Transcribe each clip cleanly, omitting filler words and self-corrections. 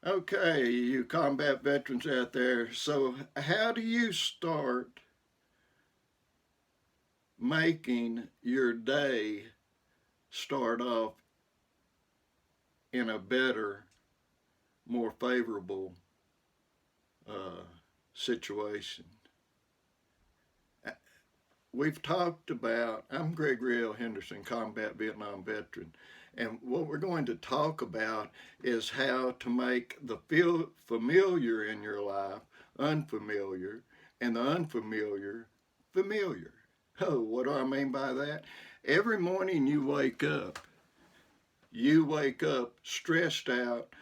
Okay, you combat veterans out there. So, how do you start making your day start off in a better, more favorable uh, situation? We've talked about, I'm Gregory L. Henderson, combat Vietnam veteran, and what we're going to talk about is how to make the feel familiar in your life unfamiliar and the unfamiliar familiar. Oh, what do I mean by that? Every morning you wake up stressed out,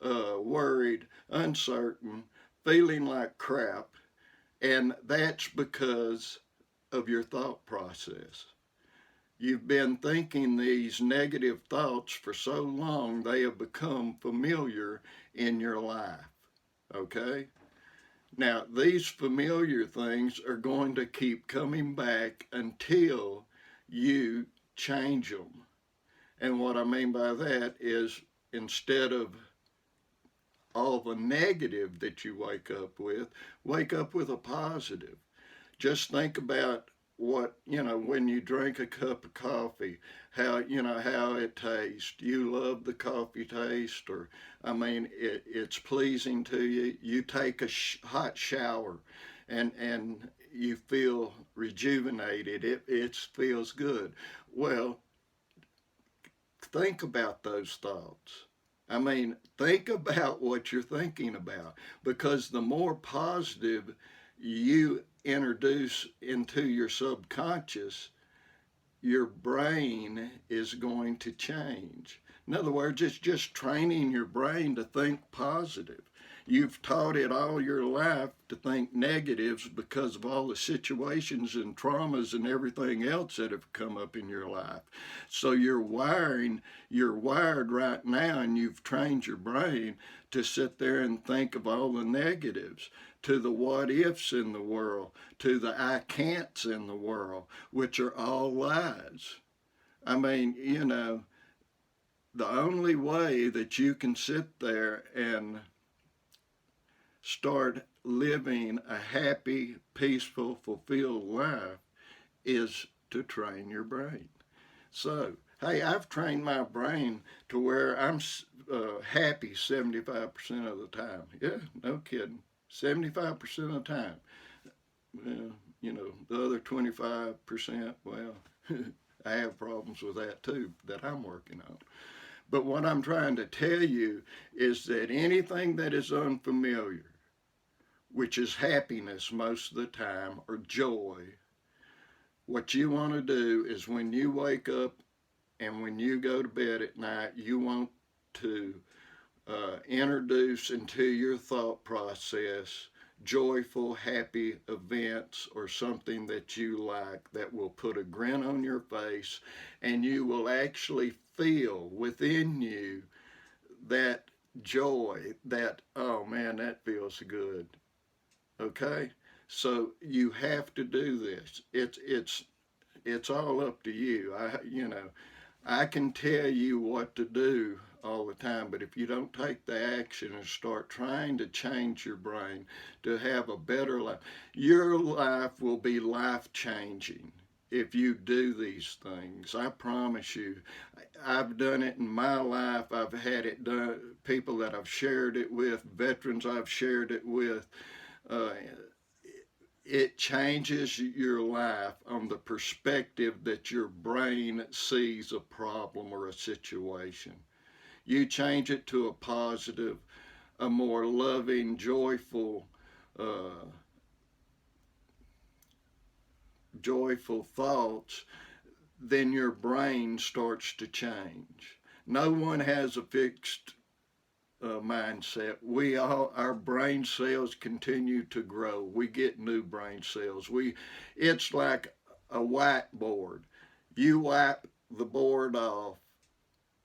worried, uncertain, feeling like crap, and that's because of your thought process. You've been thinking these negative thoughts for so long they have become familiar in your life. Okay? Now, these familiar things are going to keep coming back until you change them. And what I mean by that is instead of all the negative that you wake up with a positive. Just think about what when you drink a cup of coffee, how it tastes. You love the coffee taste, or I mean it's pleasing to you. You take a hot shower and you feel rejuvenated. It feels good. Well, think about those thoughts. I mean, think about what you're thinking about, because the more positive you introduce into your subconscious, your brain is going to change. In other words, it's just training your brain to think positive. You've taught it all your life to think negatives because of all the situations and traumas and everything else that have come up in your life. So you're wired right now, and you've trained your brain to sit there and think of all the negatives, to the what ifs in the world, to the I can'ts in the world, which are all lies. I mean, the only way that you can sit there and start living a happy, peaceful, fulfilled life is to train your brain. So, hey, I've trained my brain to where I'm happy 75% of the time. Yeah, no kidding. 75% of the time. The other 25%, well, I have problems with that too that I'm working on. But what I'm trying to tell you is that anything that is unfamiliar, which is happiness most of the time or joy, what you want to do is when you wake up and when you go to bed at night, you want to introduce into your thought process joyful, happy events or something that you like that will put a grin on your face, and you will actually feel within you that joy, that, oh man, that feels good. Okay? So you have to do this. It's all up to you. I can tell you what to do all the time, but if you don't take the action and start trying to change your brain to have a better life, your life will be life changing if you do these things. I promise you. I've done it in my life. I've had it done, people that I've shared it with, veterans I've shared it with. Uh, it changes your life on the perspective that your brain sees a problem or a situation. You change it to a positive, a more loving, joyful, uh, joyful thoughts, then your brain starts to change. No one has a fixed mindset. Our brain cells continue to grow. We get new brain cells. It's like a whiteboard. You wipe the board off,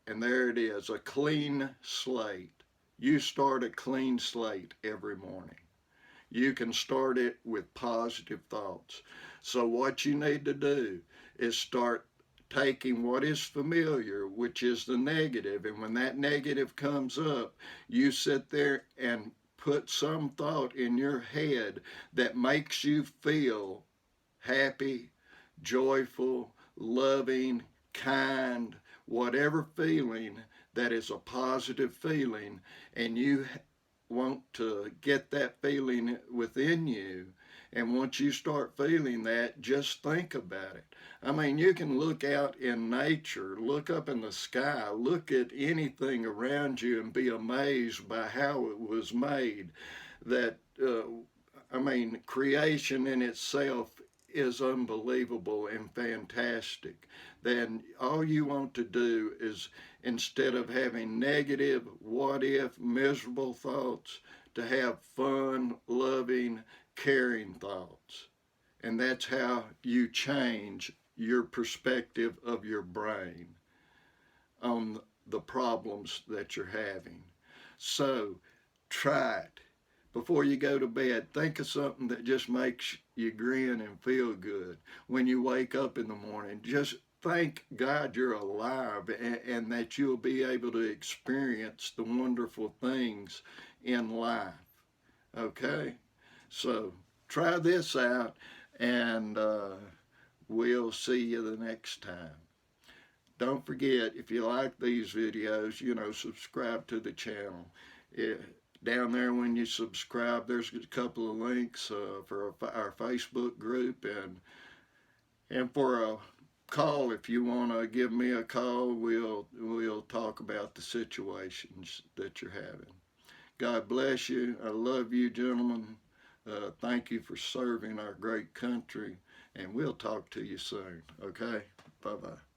and there it is, a clean slate. You start a clean slate every morning. You can start it with positive thoughts. So what you need to do is start taking what is familiar, which is the negative, and when that negative comes up, you sit there and put some thought in your head that makes you feel happy, joyful, loving, kind, whatever feeling that is a positive feeling, and you want to get that feeling within you. And once you start feeling that, just think about it. I mean, you can look out in nature, look up in the sky, look at anything around you and be amazed by how it was made. That, I mean, creation in itself is unbelievable and fantastic. Then all you want to do is, instead of having negative, what if, miserable thoughts, to have fun, loving, caring thoughts. And that's how you change your perspective of your brain on the problems that you're having. So try it. Before you go to bed, think of something that just makes you grin and feel good. When you wake up in the morning, just thank God you're alive, and that you'll be able to experience the wonderful things in life. Okay? So try this out, and we'll see you the next time. Don't forget, if you like these videos, subscribe to the channel. Down there when you subscribe, there's a couple of links for our Facebook group, and for a call. If you want to give me a call, we'll talk about the situations that you're having. God bless you. I love you, gentlemen. Thank you for serving our great country, and we'll talk to you soon. Okay? Bye-bye.